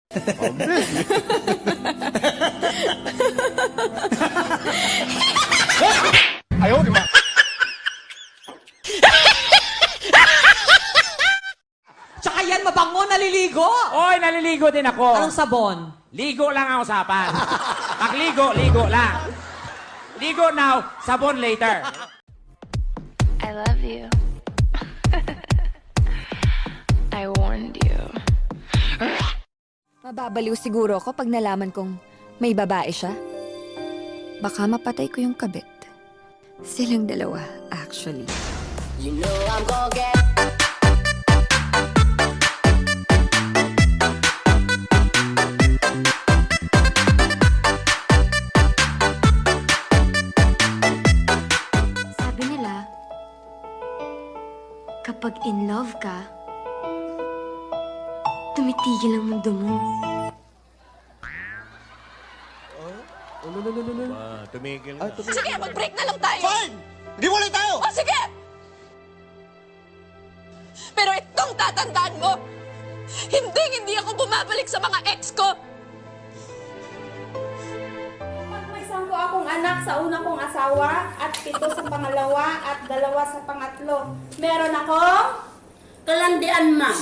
Ayaw, di ba? Tsaka yan, mabango, naliligo. Oy, naliligo din ako. Anong sabon? Ligo lang ang usapan. Pagligo, ligo lang. Ligo now, sabon later. I love you. I warned you. Mababaliw siguro ako pag nalaman kong may babae siya. Baka mapatay ko yung kabit. Silang dalawa, actually. You know I'm gonna get. Sabi nila, kapag in love ka, tumitigil ang mundo mo. Tumigil na. Sige, mag-break na lang tayo. Fine! Di wala tayo! O sige! Pero itong tatandaan mo, hindi ako bumabalik sa mga ex ko. Pag may 10 akong anak sa una kong asawa at 7 sa pangalawa at 2 sa pangatlo, meron akong kalandian, ma'am.